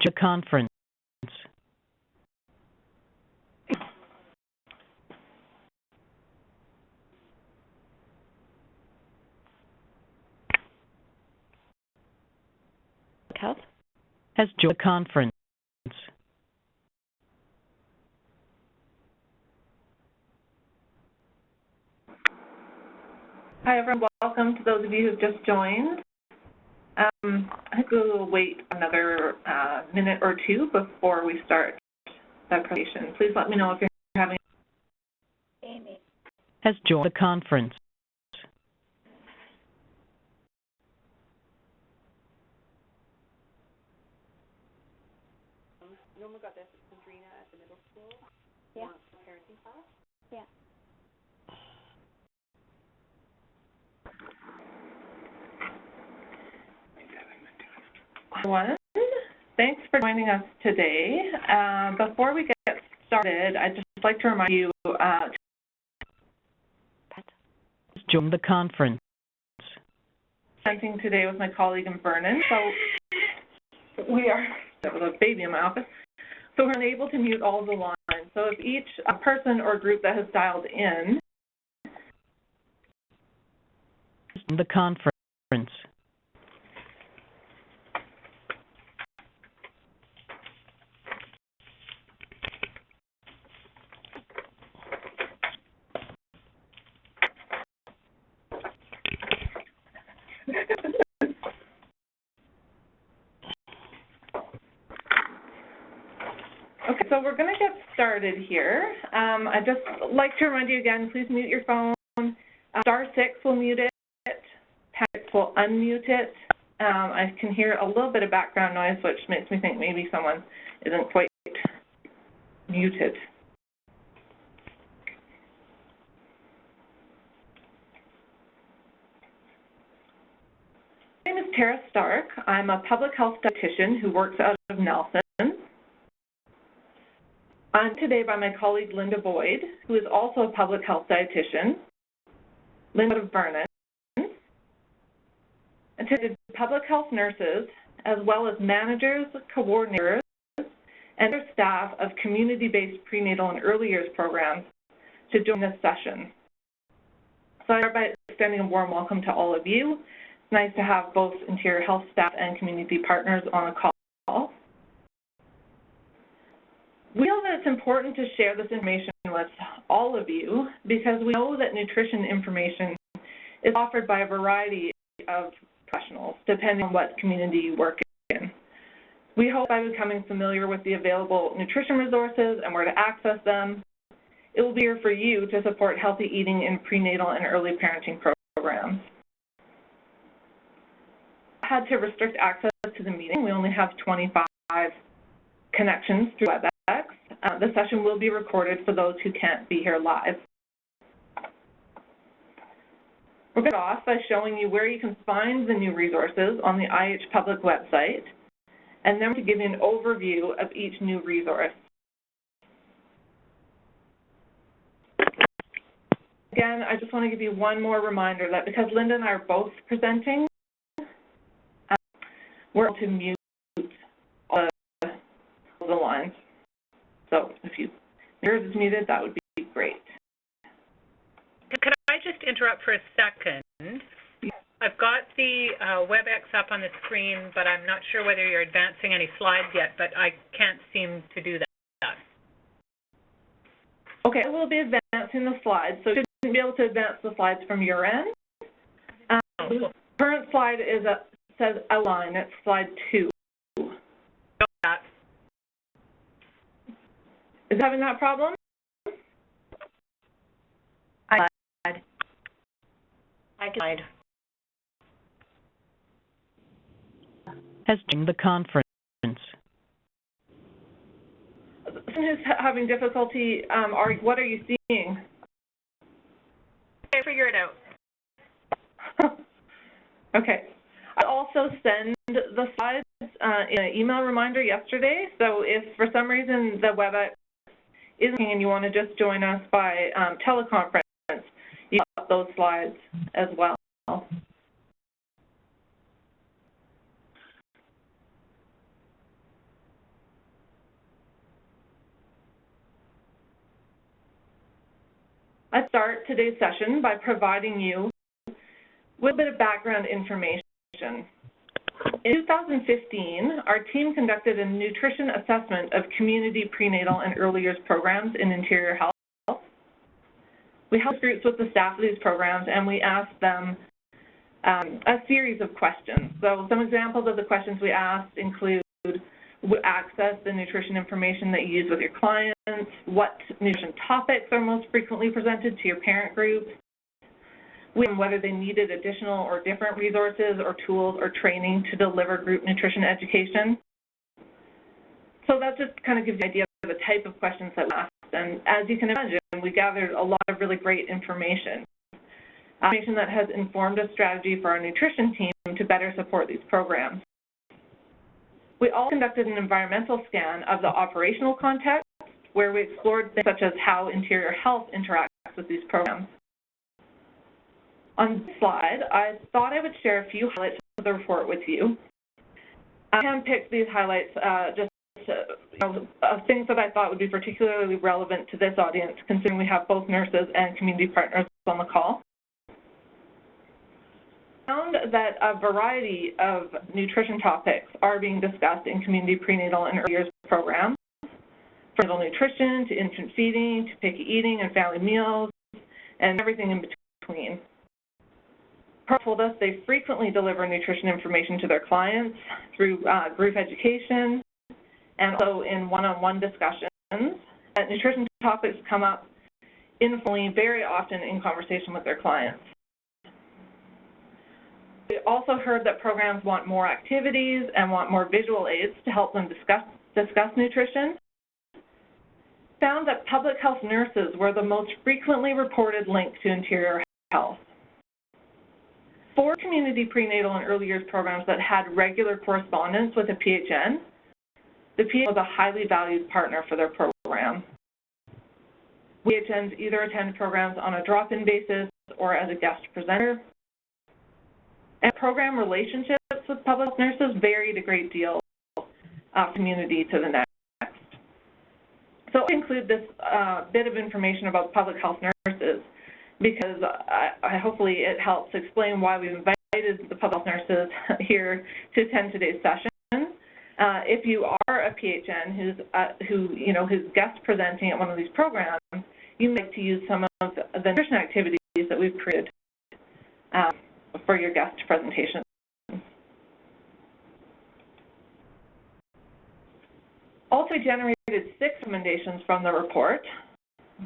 the conference. Health has joined the conference. Hi everyone, welcome to those of you who have just joined. I think we'll wait another minute or two before we start the presentation. Please let me know if you're having. Amy has joined the conference. Norma got this from Drina at the middle school. Yeah. Parenting class. Yeah. Everyone, thanks for joining us today. Before we get started, I'd just like to remind you has joined the conference. Presenting today with my colleague in Vernon. So we are, there was a baby in my office, so we're unable to mute all the lines. So if each person or group that has dialed in the conference. Okay, so we're going to get started here. I'd just like to remind you again, please mute your phone. *6 will mute it. #6 will unmute it. I can hear a little bit of background noise, which makes me think maybe someone isn't quite muted. My name is Tara Stark. I'm a public health dietitian who works out of Nelson. I'm today by my colleague Linda Boyd, who is also a public health dietitian, Linda out of Vernon, and to public health nurses, as well as managers, coordinators, and their staff of community-based prenatal and early years programs to join this session. So I start by extending a warm welcome to all of you. It's nice to have both Interior Health staff and community partners on a call. We feel that it's important to share this information with all of you because we know that nutrition information is offered by a variety of professionals, depending on what community you work in. We hope by becoming familiar with the available nutrition resources and where to access them, it will be here for you to support healthy eating in prenatal and early parenting programs. I had to restrict access to the meeting. We only have 25 connections through WebEx. The session will be recorded for those who can't be here live. We'll get off by showing you where you can find the new resources on the IH Public website, and then to give you an overview of each new resource. Again, I just want to give you one more reminder that because Linda and I are both presenting, we're able to mute all the lines. So if yours is muted, that would be great. Could I just interrupt for a second? I've got the WebEx up on the screen, but I'm not sure whether you're advancing any slides yet, but I can't seem to do that. Okay, I will be advancing the slides, so you shouldn't be able to advance the slides from your end. The current slide says outline, it's slide 2. Is having that problem? I can. Has joined the conference. Someone who's having difficulty, what are you seeing? I figure it out. Okay. I also sent the slides in an email reminder yesterday, so if for some reason the WebEx isn't working and you want to just join us by teleconference, you got those slides as well. I start today's session by providing you with a bit of background information. In 2015, our team conducted a nutrition assessment of community prenatal and early years programs in interior health. We held groups with the staff of these programs, and we asked them a series of questions. So some examples of the questions we asked include access the nutrition information that you use with your clients, what nutrition topics are most frequently presented to your parent groups, whether they needed additional or different resources or tools or training to deliver group nutrition education. So that just kind of gives you an idea of the type of questions that we asked. And as you can imagine, we gathered a lot of really great information that has informed a strategy for our nutrition team to better support these programs. We also conducted an environmental scan of the operational context, where we explored things such as how interior health interacts with these programs. On this slide, I thought I would share a few highlights of the report with you. I handpicked these highlights of things that I thought would be particularly relevant to this audience, considering we have both nurses and community partners on the call. Found that a variety of nutrition topics are being discussed in community prenatal and early years programs, from prenatal nutrition to infant feeding to picky eating and family meals and everything in between. Programs told us they frequently deliver nutrition information to their clients through group education and also in one-on-one discussions. And nutrition topics come up informally very often in conversation with their clients. We also heard that programs want more activities and want more visual aids to help them discuss nutrition. Found that public health nurses were the most frequently reported link to interior health. For community prenatal and early years programs that had regular correspondence with a PHN, the PHN was a highly valued partner for their program. PHNs either attend programs on a drop-in basis or as a guest presenter. And program relationships with public health nurses varied a great deal from community to the next. So I include this bit of information about public health nurses because hopefully it helps explain why we've invited the public health nurses here to attend today's session. If you are a PHN who's guest presenting at one of these programs, you might like to use some of the nutrition activities that we've created for your guest presentation. Also generated 6 recommendations from the report.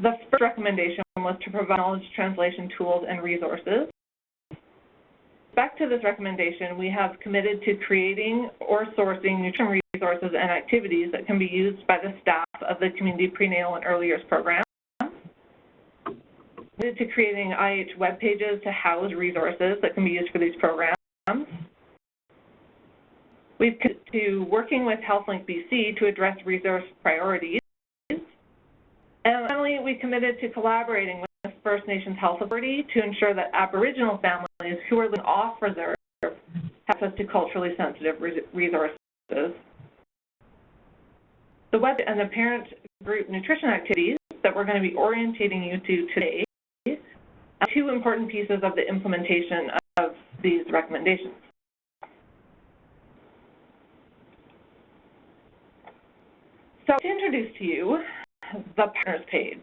The first recommendation was to provide knowledge translation tools and resources. Back to this recommendation, we have committed to creating or sourcing nutrition resources and activities that can be used by the staff of the Community Prenatal and Early Years program. To creating IH web pages to house resources that can be used for these programs. We've committed to working with HealthLink BC to address resource priorities. And finally, we committed to collaborating with First Nations Health Authority to ensure that Aboriginal families who are living off reserve have access to culturally sensitive resources. The web and the parent group nutrition activities that we're going to be orientating you to today are 2 important pieces of the implementation of these recommendations. So to introduce to you the Partners page.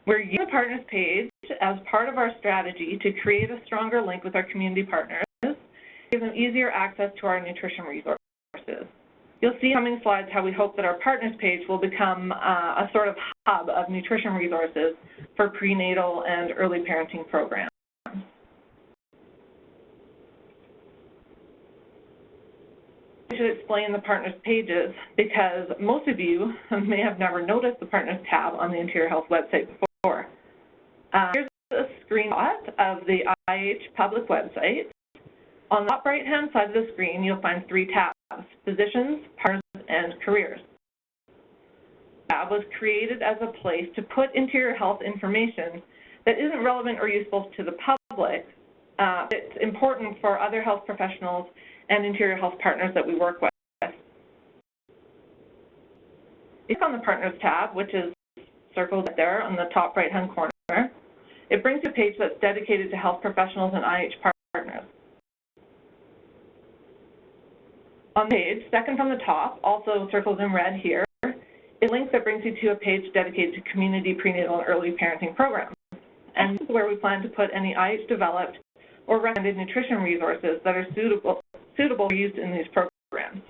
We're using the Partners page as part of our strategy to create a stronger link with our community partners, give them easier access to our nutrition resources. You'll see in coming slides how we hope that our Partners page will become a sort of hub of nutrition resources for prenatal and early parenting programs. I should explain the Partners pages because most of you may have never noticed the Partners tab on the Interior Health website before. Here's a screenshot of the IH public website. On the top right-hand side of the screen, you'll find 3 tabs: Physicians, Partners, and Careers. The tab was created as a place to put interior health information that isn't relevant or useful to the public. It's important for other health professionals and interior health partners that we work with. Click on the Partners tab, which is circled there on the top right-hand corner, it brings you a page that's dedicated to health professionals and IH partners. On the page, second from the top, also circled in red here, is a link that brings you to a page dedicated to community prenatal and early parenting programs. And this is where we plan to put any IH-developed or recommended nutrition resources that are suitable for use in these programs.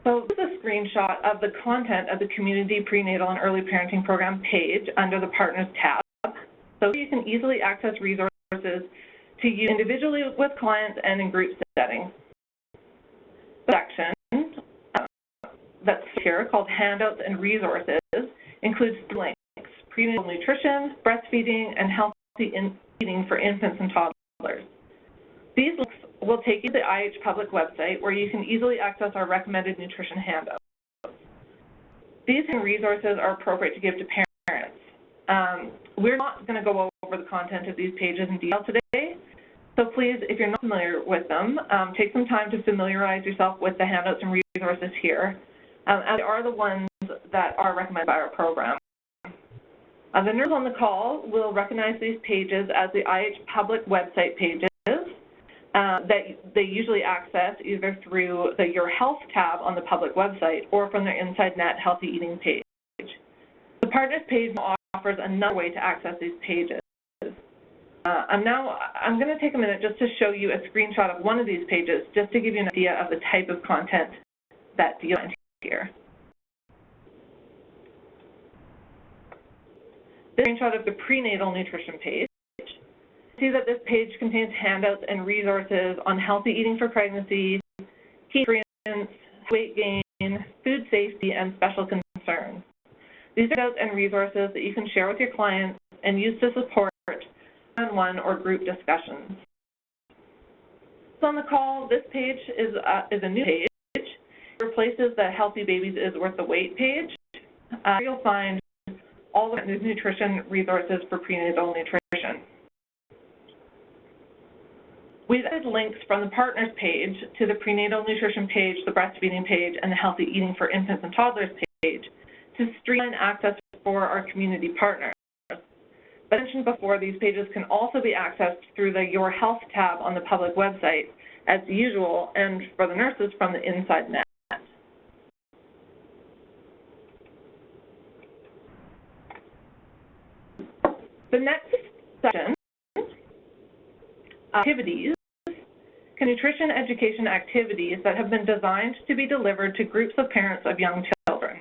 So this is a screenshot of the content of the Community Prenatal and Early Parenting Program page under the Partners tab. So you can easily access resources to use individually with clients and in group settings. The section that's here called Handouts and Resources includes links: prenatal nutrition, breastfeeding, and healthy eating for infants and toddlers. These links will take you to the IH public website where you can easily access our recommended nutrition handouts. These resources are appropriate to give to parents. We're not going to go over the content of these pages in detail today, so please, if you're not familiar with them, take some time to familiarize yourself with the handouts and resources here, as they are the ones that are recommended by our program. The nurses on the call will recognize these pages as the IH public website pages that they usually access either through the Your Health tab on the public website or from their Inside Net Healthy Eating page. The Partners page offers another way to access these pages. I'm going to take a minute just to show you a screenshot of one of these pages just to give you an idea of the type of content that you'll find here. This is a screenshot of the prenatal nutrition page. See that this page contains handouts and resources on healthy eating for pregnancy, key nutrients, weight gain, food safety, and special concerns. These are handouts and resources that you can share with your clients and use to support one-on-one or group discussions. So on the call, this page is a new page. It replaces the Healthy Babies is Worth the Wait page. You'll find all the nutrition resources for prenatal nutrition. We've added links from the Partners page to the prenatal nutrition page, the breastfeeding page, and the healthy eating for infants and toddlers page to streamline access for our community partners. As mentioned before, these pages can also be accessed through the Your Health tab on the public website as usual, and for the nurses from the Inside Net. The next section, activities, nutrition education activities that have been designed to be delivered to groups of parents of young children.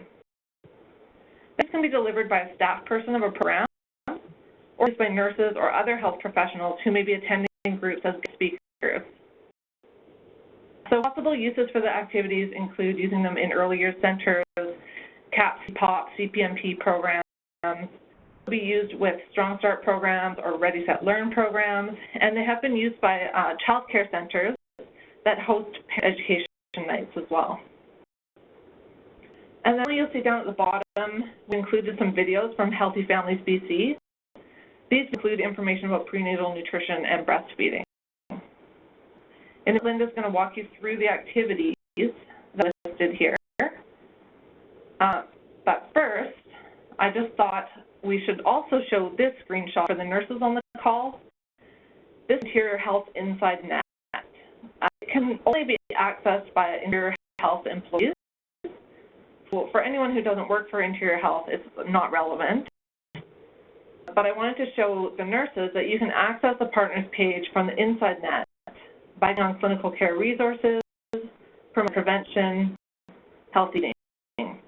This can be delivered by a staff person of a program or by nurses or other health professionals who may be attending groups as speakers. So possible uses for the activities include using them in early years centers, CAP, POP, CPMP programs, be used with Strong Start programs or Ready, Set, Learn programs, and they have been used by child care centers that host education nights as well. And then you'll see down at the bottom, we included some videos from Healthy Families BC. These include information about prenatal nutrition and breastfeeding. And Linda's going to walk you through the activities that are listed here. But first, I just thought we should also show this screenshot for the nurses on the call. This Interior Health Inside Net. It can only be accessed by Interior Health employees. So for anyone who doesn't work for Interior Health, it's not relevant. But I wanted to show the nurses that you can access the Partners page from the Inside Net by clicking on clinical care resources, prevention, healthy eating.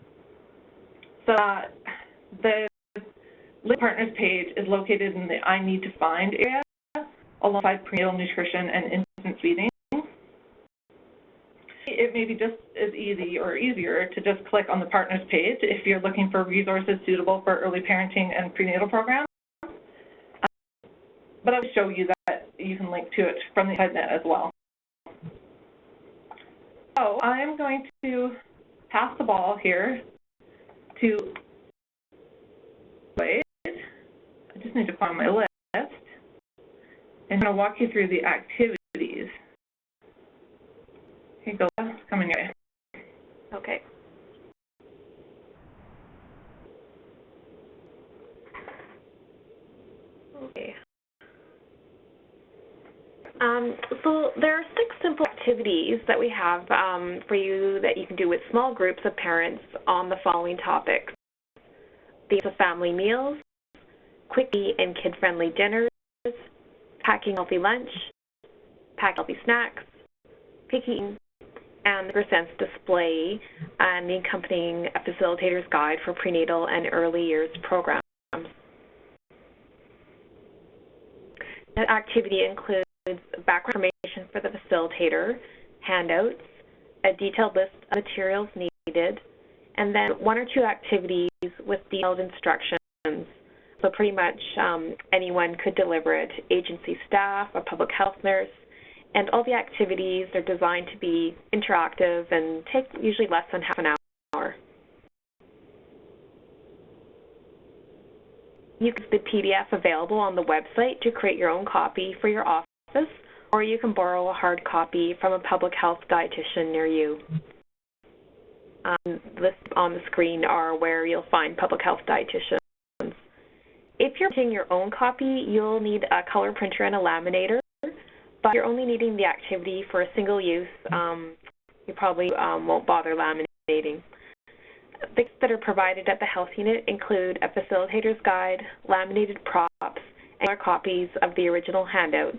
So the Partners page is located in the I Need to Find area alongside prenatal nutrition and infant feeding. It may be just as easy or easier to just click on the Partners page if you're looking for resources suitable for early parenting and prenatal programs. But I'll show you that you can link to it from the Inside Net as well. So I'm going to pass the ball here to I just need to find my list. And I'm going to walk you through the activities Okay, go. Coming your way. Okay. Okay. So there are 6 simple activities that we have for you that you can do with small groups of parents on the following topics. These are family meals, quick and kid-friendly dinners, packing healthy lunch, packing healthy snacks, picking, and the percents display and the accompanying Facilitator's Guide for Prenatal and Early Years programs. That activity includes background information for the facilitator, handouts, a detailed list of materials needed, and then 1 or 2 activities with detailed instructions. So pretty much anyone could deliver it, agency staff, a public health nurse, and all the activities are designed to be interactive and take usually less than half an hour. You can use the PDF available on the website to create your own copy for your office, or you can borrow a hard copy from a public health dietitian near you. Listed on the screen are where you'll find public health dietitians. If you're printing your own copy, you'll need a color printer and a laminator, but you're only needing the activity for a single use. You probably won't bother laminating. The kits that are provided at the health unit include a facilitator's guide, laminated props, and more copies of the original handouts.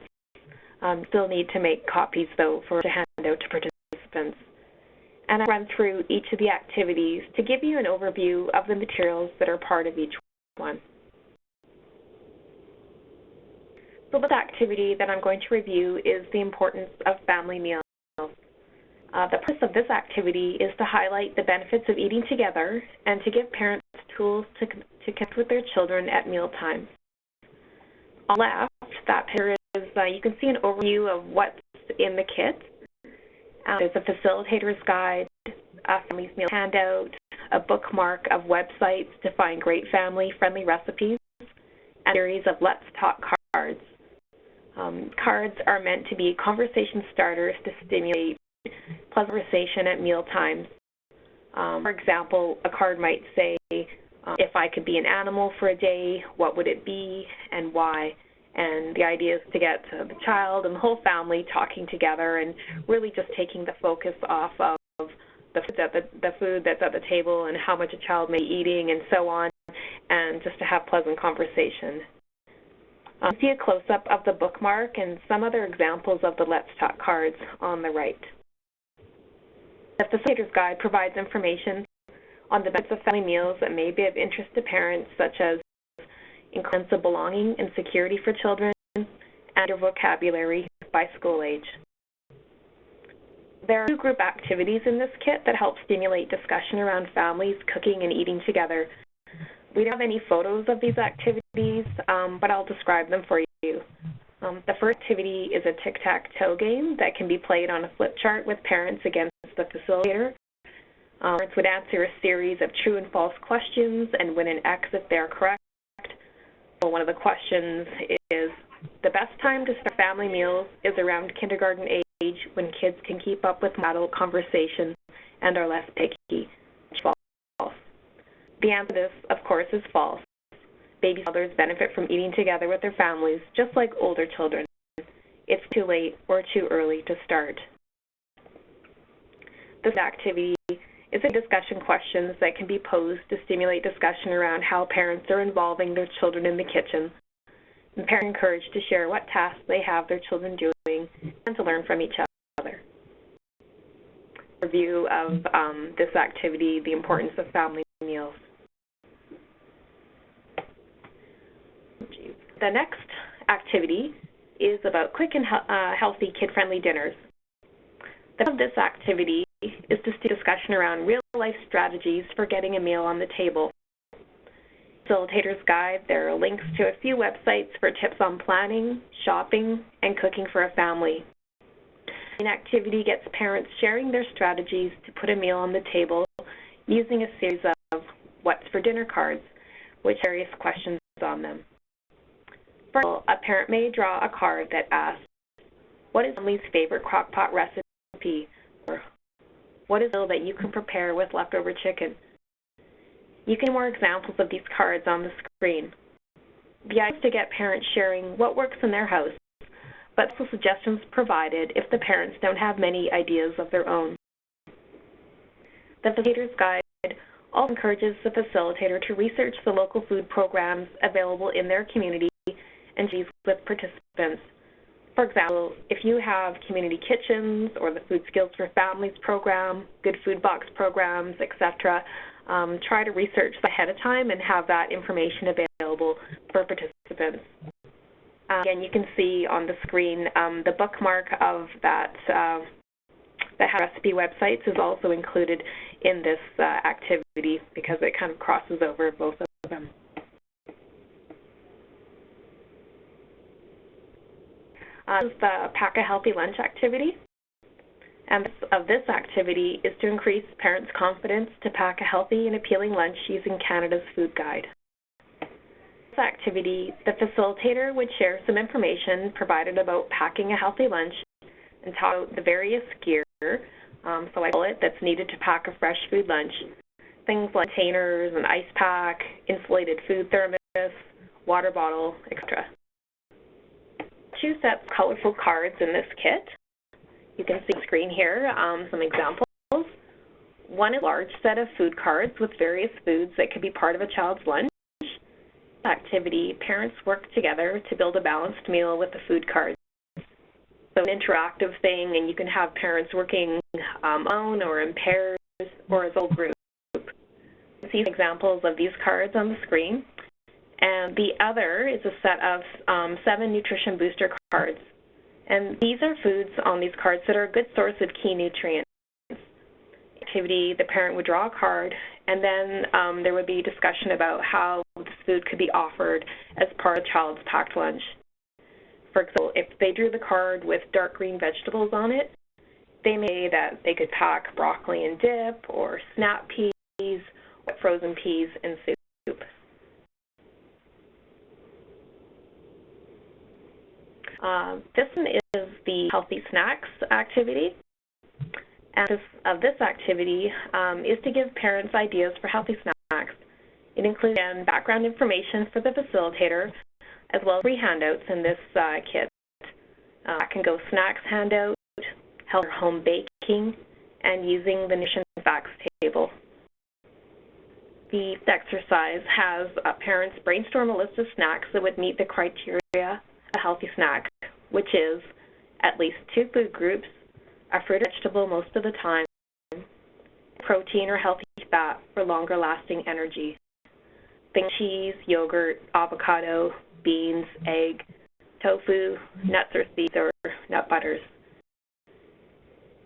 Still need to make copies, though, to hand out to participants. And I'll run through each of the activities to give you an overview of the materials that are part of each one. So this activity that I'm going to review is the importance of family meals. The purpose of this activity is to highlight the benefits of eating together and to give parents tools to connect with their children at mealtime. On the left, that picture is, you can see an overview of what's in the kit. There's a facilitator's guide, a family's meal handout, a bookmark of websites to find great family-friendly recipes, and a series of Let's Talk cards. Cards are meant to be conversation starters to stimulate pleasant conversation at meal times. For example, a card might say, if I could be an animal for a day, what would it be and why? And the idea is to get the child and the whole family talking together and really just taking the focus off of the food that's at the table and how much a child may be eating and so on, and just to have pleasant conversation. See a close-up of the bookmark and some other examples of the Let's Talk cards on the right. The Facilitator's Guide provides information on the benefits of family meals that may be of interest to parents, such as sense of belonging and security for children, and your vocabulary by school age. There are 2 group activities in this kit that help stimulate discussion around families cooking and eating together. We don't have any photos of these activities, but I'll describe them for you. The first activity is a tic-tac-toe game that can be played on a flip chart with parents against the facilitator. Parents would answer a series of true and false questions and win an X if they're correct. So one of the questions is, the best time to start family meals is around kindergarten age when kids can keep up with adult conversation and are less picky. False. The answer to this, of course, is false. Baby toddlers benefit from eating together with their families, just like older children. It's too late or too early to start. This activity is a discussion questions that can be posed to stimulate discussion around how parents are involving their children in the kitchen. And parents are encouraged to share what tasks they have their children doing and to learn from each other. Review of this activity, the importance of family meals. The next activity is about quick and healthy kid-friendly dinners. The point of this activity is to see discussion around real-life strategies for getting a meal on the table. Facilitator's Guide, there are links to a few websites for tips on planning, shopping, and cooking for a family. An activity gets parents sharing their strategies to put a meal on the table using a series of What's for Dinner cards, with various questions on them. For example, a parent may draw a card that asks, what is family's favorite crock pot recipe? Or what is a meal that you can prepare with leftover chicken? You can see more examples of these cards on the screen. The idea is to get parents sharing what works in their house, but also suggestions provided if the parents don't have many ideas of their own. The Facilitator's Guide also encourages the facilitator to research the local food programs available in their community and share with participants. For example, if you have community kitchens or the Food Skills for Families program, Good Food Box programs, etc., try to research ahead of time and have that information available for participants. Again, you can see on the screen the bookmark of that the recipe websites is also included in this activity because it kind of crosses over both of them. This is the Pack a Healthy Lunch activity. And of this activity is to increase parents' confidence to pack a healthy and appealing lunch using Canada's Food Guide. This activity, the facilitator would share some information provided about packing a healthy lunch and talk about the various gear, so I call it, that's needed to pack a fresh food lunch. Things like containers, an ice pack, insulated food thermos, water bottle, etc. Two sets of colorful cards in this kit. You can see on the screen here some examples. One is a large set of food cards with various foods that could be part of a child's lunch. Activity, parents work together to build a balanced meal with the food cards. So an interactive thing, and you can have parents working alone or in pairs or as a whole group. You can see examples of these cards on the screen. And the other is a set of 7 nutrition booster cards. And these are foods on these cards that are a good source of key nutrients. Activity, the parent would draw a card, and then there would be discussion about how this food could be offered as part of a child's packed lunch. For example, if they drew the card with dark green vegetables on it, they may say that they could pack broccoli and dip, or snap peas, or frozen peas and soup. This one is the Healthy Snacks activity. And this activity is to give parents ideas for healthy snacks. It includes background information for the facilitator, as well as free handouts in this kit. That can go snacks handout, healthy home baking, and using the nutrition facts table. The exercise has parents brainstorm a list of snacks that would meet the criteria of a healthy snack, which is at least 2 food groups, a fruit or vegetable most of the time, protein or healthy fat for longer lasting energy. Think cheese, yogurt, avocado, beans, egg, tofu, nuts or seeds, or nut butters.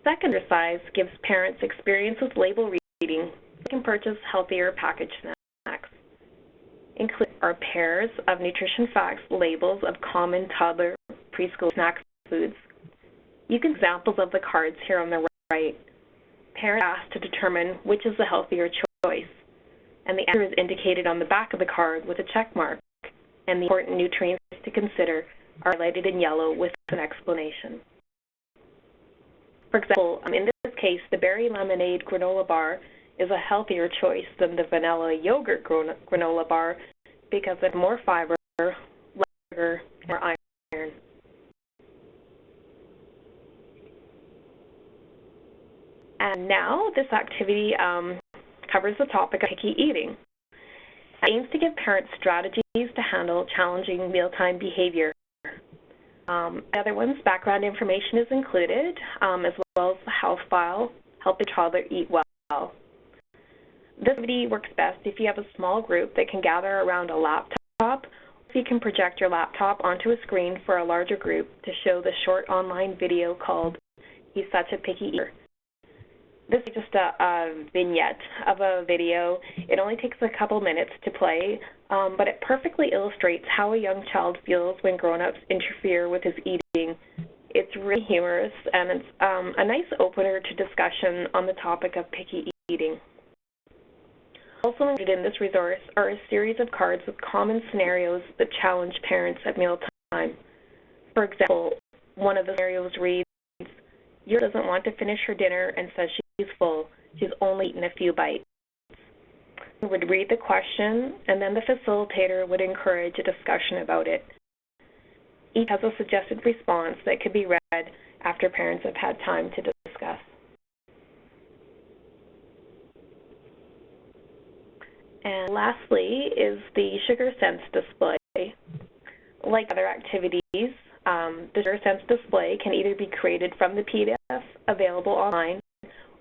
Second exercise gives parents experience with label reading. They can purchase healthier packaged snacks. Include are pairs of nutrition facts labels of common toddler preschool snack foods. You can see examples of the cards here on the right. Parents are asked to determine which is the healthier choice, and the answer is indicated on the back of the card with a check mark, and the important nutrients to consider are highlighted in yellow with an explanation. For example, in this case, the berry lemonade granola bar is a healthier choice than the vanilla yogurt granola bar because of more fiber, less sugar, and more iron. And now this activity covers the topic of picky eating. It aims to give parents strategies to handle challenging mealtime behavior. The other one's background information is included, as well as the health file, help the toddler eat well. This activity works best if you have a small group that can gather around a laptop, or if you can project your laptop onto a screen for a larger group to show the short online video called He's Such a Picky Eater. This is just a vignette of a video. It only takes a couple minutes to play, but it perfectly illustrates how a young child feels when grown-ups interfere with his eating. It's really humorous, and it's a nice opener to discussion on the topic of picky eating. Also included in this resource are a series of cards with common scenarios that challenge parents at mealtime. For example, one of the scenarios reads, your doesn't want to finish her dinner and says she's full. She's only eaten a few bites. We would read the question, and then the facilitator would encourage a discussion about it. Each has a suggested response that could be read after parents have had time to discuss. And lastly is the Sugar Sense display. Like other activities, the Sugar Sense display can either be created from the PDF available online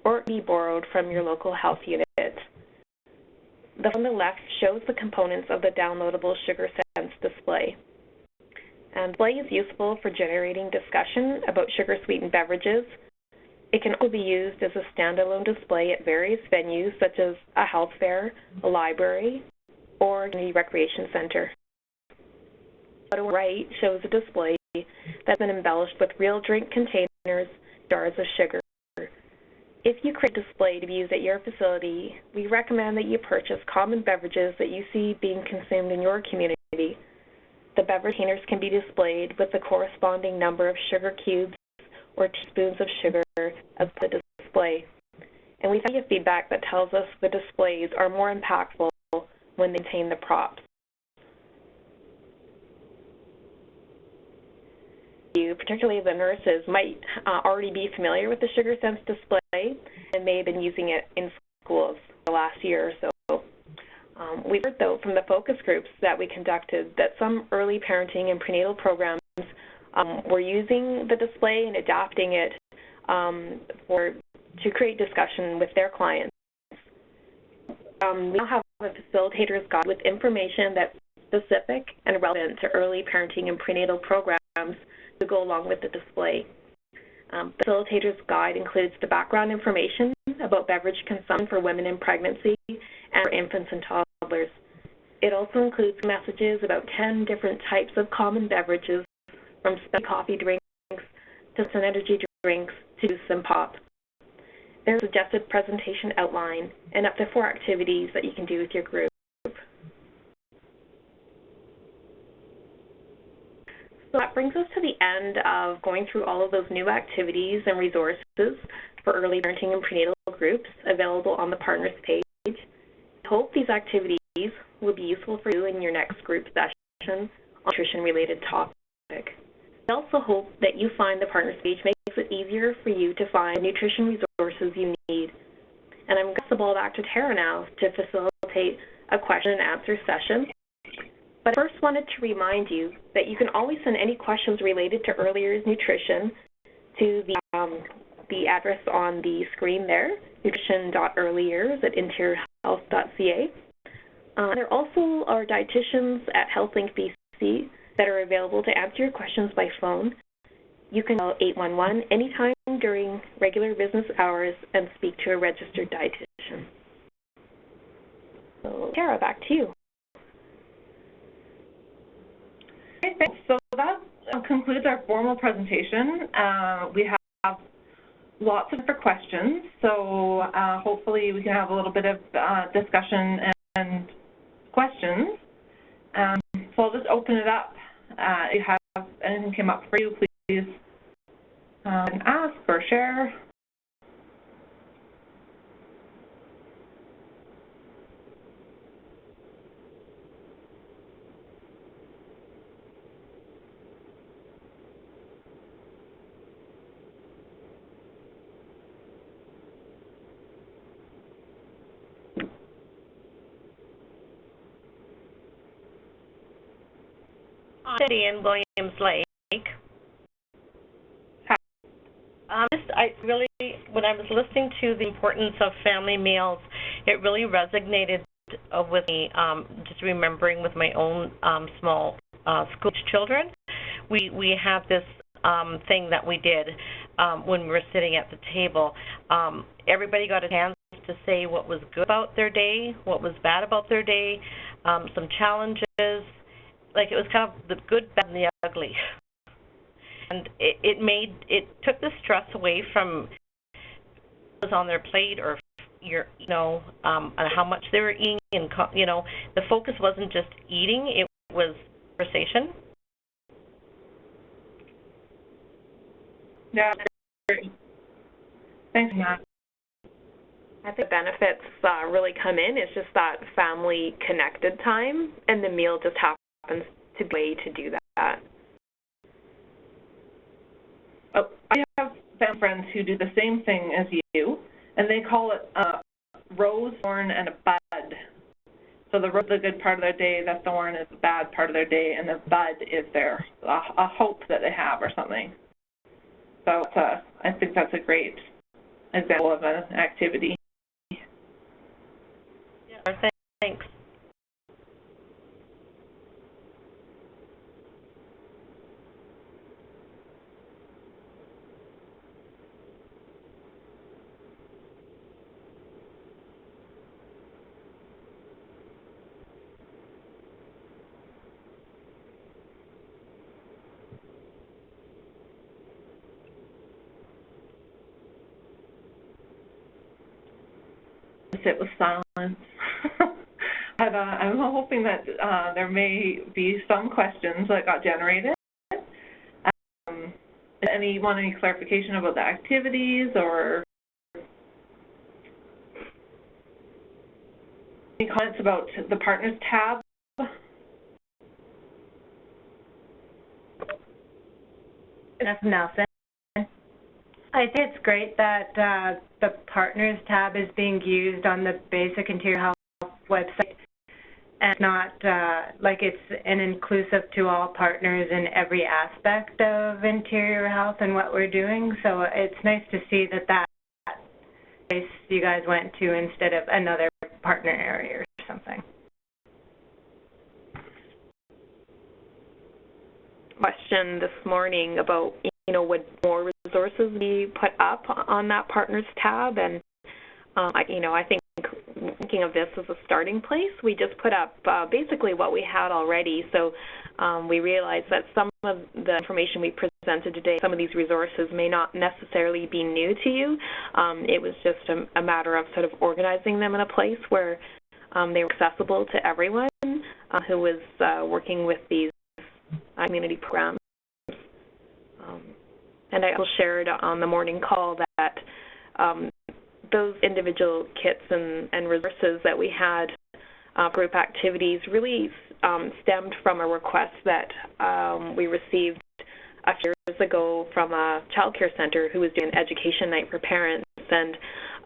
or be borrowed from your local health unit. The one on the left shows the components of the downloadable Sugar Sense display. And display is useful for generating discussion about sugar-sweetened beverages. It can also be used as a standalone display at various venues such as a health fair, a library, or a community recreation center. The bottom right shows a display that's been embellished with real drink containers, jars of sugar. If you create a display to be used at your facility, we recommend that you purchase common beverages that you see being consumed in your community. The beverage containers can be displayed with the corresponding number of sugar cubes or teaspoons of sugar as the display. And we've had feedback that tells us the displays are more impactful when they contain the props. You, particularly the nurses, might already be familiar with the Sugar Sense display and may have been using it in schools the last year or so. We've heard, though, from the focus groups that we conducted that some early parenting and prenatal programs were using the display and adapting it to create discussion with their clients. We now have a facilitator's guide with information that's specific and relevant to early parenting and prenatal programs to go along with the display. The facilitator's guide includes the background information about beverage consumption for women in pregnancy and for infants and toddlers. It also includes messages about 10 different types of common beverages, from specialty coffee drinks to some energy drinks to juice and pop. There's a suggested presentation outline and up to 4 activities that you can do with your group. So that brings us to the end of going through all of those new activities and resources for early parenting and prenatal groups available on the Partners page. I hope these activities will be useful for you in your next group session on nutrition-related topic. I also hope that you find the Partners page makes it easier for you to find nutrition resources you need. And I'm going to pass the ball back to Tara now to facilitate a question and answer session. But I first wanted to remind you that you can always send any questions related to early years nutrition to the address on the screen there, nutrition.earlyyears@interiorhealth.ca. There also are dietitians at HealthLink BC that are available to answer your questions by phone. You can call 811 anytime during regular business hours and speak to a registered dietitian. So, Tara, back to you. Okay, thanks. So that concludes our formal presentation. We have lots of different questions, so hopefully we can have a little bit of discussion and questions. So I'll just open it up. If you have anything came up for you, please ask or share. City in Williams Lake. When I was listening to the importance of family meals, it really resonated with me, just remembering with my own small school children. We have this thing that we did when we were sitting at the table. Everybody got a chance to say what was good about their day, what was bad about their day, some challenges. Like, it was kind of the good, bad, and the ugly. And it took the stress away from what was on their plate or on how much they were eating, and the focus wasn't just eating, it was conversation. Yeah, Thanks, Matt. I think the benefits really come in. It's just that family connected time, and the meal just happens to be a way to do that. Oh, I have family friends who do the same thing as you, and they call it a rose, thorn, and a bud. So the rose is the good part of their day, the thorn is the bad part of their day, and the bud is a hope that they have or something. So I think that's a great example of an activity. Yeah, thanks. Sit with silence. But I'm hoping that there may be some questions that got generated. Any clarification about the activities or any comments about the Partners tab? That's nothing. I think it's great that the Partners tab is being used on the Basic Interior Health website, and not like it's an inclusive to all partners in every aspect of interior health and what we're doing. So it's nice to see that place you guys went to instead of another partner area or something. Question this morning about, would more resources be put up on that Partners tab? And, I think thinking of this as a starting place, we just put up basically what we had already. So we realized that some of the information we presented today, some of these resources may not necessarily be new to you. It was just a matter of sort of organizing them in a place where they were accessible to everyone who was working with these community programs. And I also shared on the morning call that those individual kits and resources that we had group activities really stemmed from a request that we received a few years ago from a child care center who was doing an education night for parents. And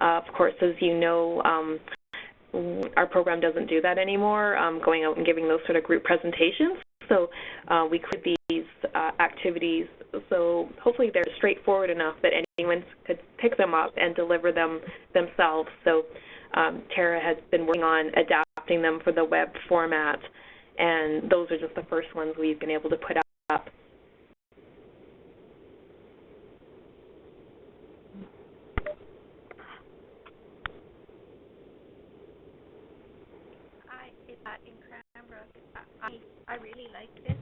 of course, as you know, our program doesn't do that anymore, going out and giving those sort of group presentations. So we created these activities, so hopefully they're straightforward enough that anyone could pick them up and deliver them themselves. So Tara has been working on adapting them for the web format, and those are just the first ones we've been able to put up. Hi, it's in Cranbrook. I really like this.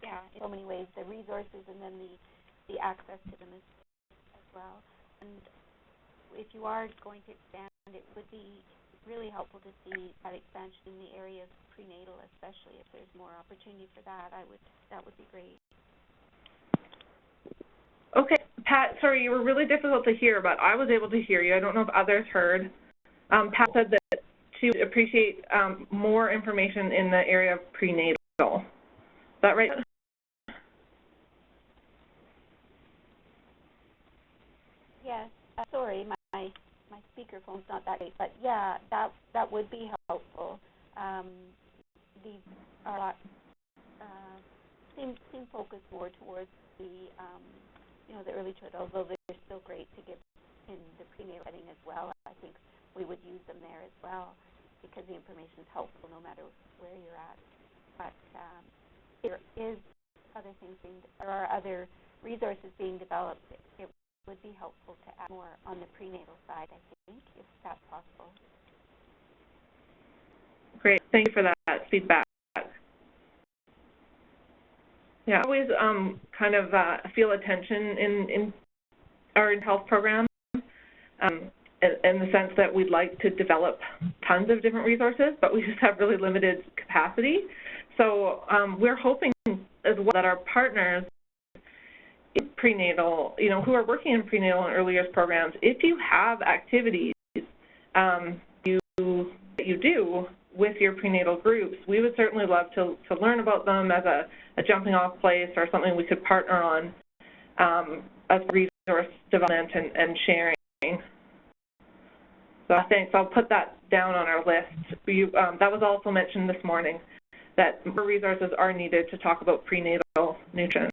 Yeah, in so many ways, the resources and then the access to them as well. And if you are going to expand, it would be really helpful to see that expansion in the area of prenatal, especially if there's more opportunity for that. That would be great. Okay, Pat, sorry, you were really difficult to hear, but I was able to hear you. I don't know if others heard. Pat said that she would appreciate more information in the area of prenatal. Is that right? Yes. Sorry, my speakerphone's not that great, but yeah, that would be helpful. These are seem focused more towards the the early childhood, although they're still great to give in the prenatal setting as well. I think we would use them there as well because the information is helpful no matter where you're at. But there are other resources being developed. It would be helpful to add more on the prenatal side, I think, if that's possible. Great, thank you for that feedback. Yeah, I always kind of feel a tension in our health program, in the sense that we'd like to develop tons of different resources, but we just have really limited capacity. So we're hoping as well that our partners prenatal, who are working in prenatal and early years programs, if you have activities you do with your prenatal groups, we would certainly love to learn about them as a jumping off place or something we could partner on as resource development and sharing. So thanks. I'll put that down on our list. That was also mentioned this morning, that more resources are needed to talk about prenatal nutrition.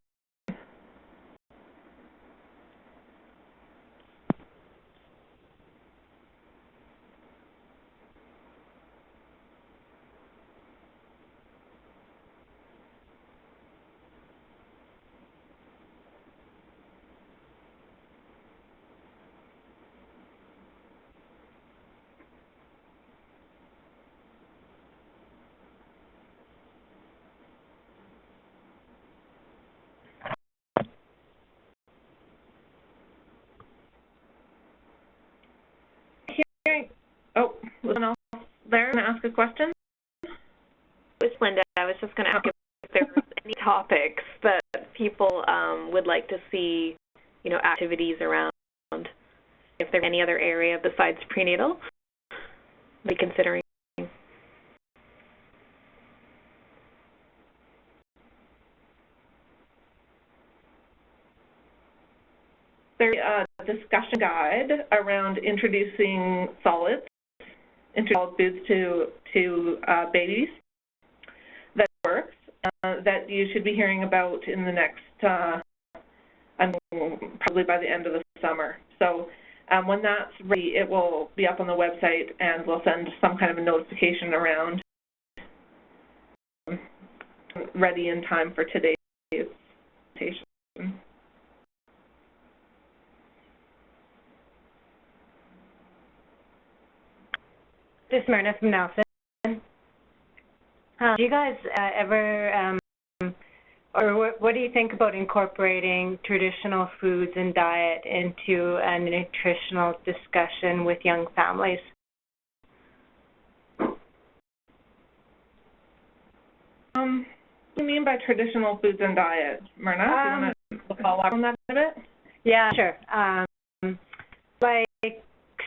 Oh, was someone else there going to ask a question? It's Linda. I was just going to ask if there were any topics that people would like to see, activities around. If there's any other area besides prenatal, be considering. There's a discussion guide around introducing solids, solid foods to babies that works, that you should be hearing about in the next, probably by the end of the summer. So when that's ready, it will be up on the website, and we'll send some kind of a notification around, ready in time for today's presentation. This is Myrna from Nelson. Do you guys ever, or what do you think about incorporating traditional foods and diet into a nutritional discussion with young families? What do you mean by traditional foods and diet, Myrna? Do you want to follow up on that a bit? Yeah, sure. Like,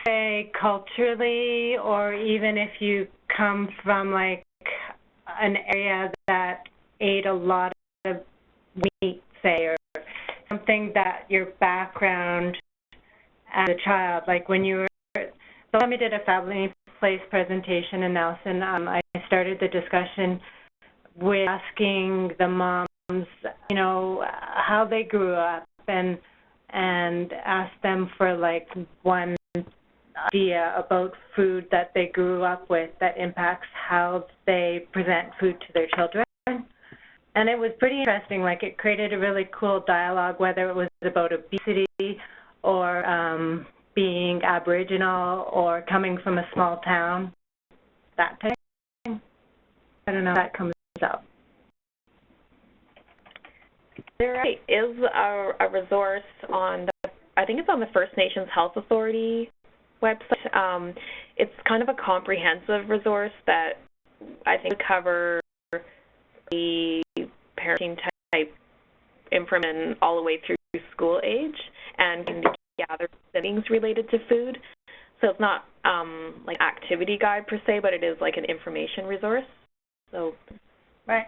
say, culturally, or even if you come from, like, an area that ate a lot of meat, say, or something that your background as a child, like when you were, so when we did a family place presentation in Nelson, I started the discussion with asking the moms, how they grew up, and asked them for, like, one idea about food that they grew up with that impacts how they present food to their children. And it was pretty interesting. Like, it created a really cool dialogue, whether it was about obesity or being Aboriginal or coming from a small town, that type of thing. I don't know if that comes up. There is a resource on I think it's on the First Nations Health Authority website. It's kind of a comprehensive resource that I think would cover the parenting type information all the way through school age, and can gather things related to food. So it's not like an activity guide per se, but it is like an information resource. So right,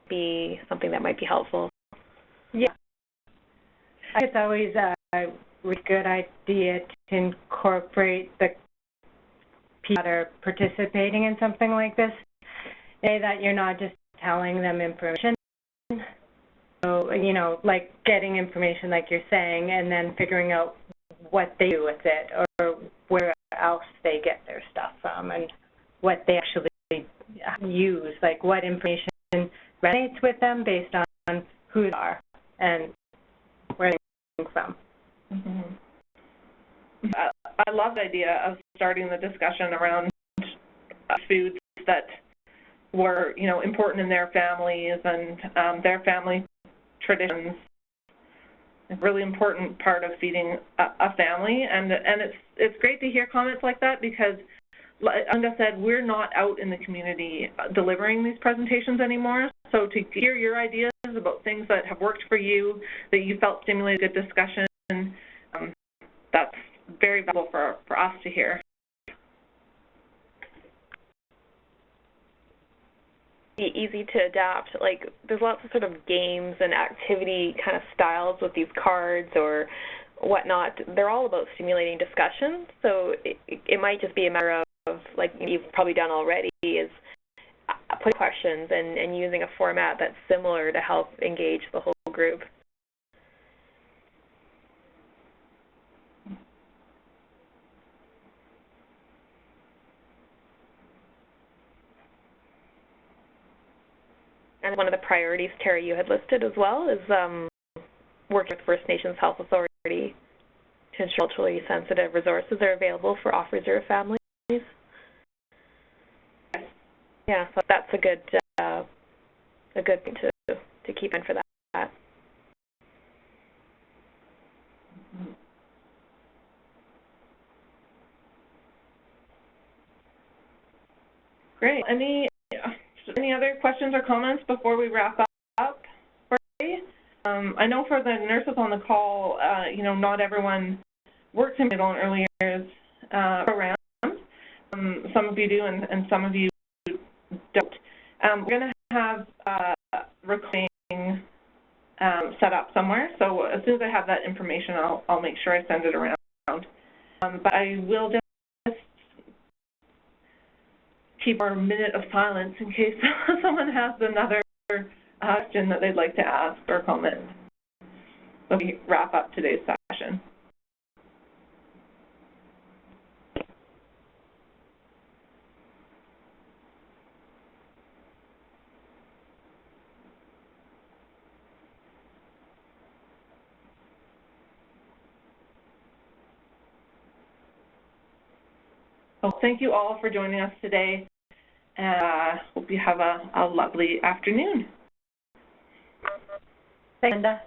be something that might be helpful. Yeah, I think it's always a really good idea to incorporate the people that are participating in something like this, say that you're not just telling them information. So, like getting information like you're saying, and then figuring out what they do with it, or where else they get their stuff from, and what they actually use, like what information resonates with them based on who they are and where they're coming from. Mm-hmm. I love the idea of starting the discussion around foods that were, important in their families and their family traditions. It's a really important part of feeding a family, and it's great to hear comments like that, because, like Linda said, we're not out in the community delivering these presentations anymore. So to hear your ideas about things that have worked for you, that you felt stimulated good discussion, that's very valuable for us to hear. Easy to adapt. Like, there's lots of sort of games and activity kind of styles with these cards or whatnot. They're all about stimulating discussion, so it might just be a matter of, like you've probably done already, is put questions and using a format that's similar to help engage the whole group. And one of the priorities, Terry, you had listed as well is working with First Nations Health Authority to ensure culturally sensitive resources are available for off-reserve families. Yeah, so that's a good thing to keep in for that. Great. Any other questions or comments before we wrap up for today? I know for the nurses on the call, not everyone works in middle and early years programs. Some of you do, and some of you don't. We're going to have recording set up somewhere, so as soon as I have that information, I'll make sure I send it around. But I will just keep our minute of silence in case someone has another question that they'd like to ask or comment. So we wrap up today's session. Well, thank you all for joining us today, and hope you have a lovely afternoon. Thanks, Linda.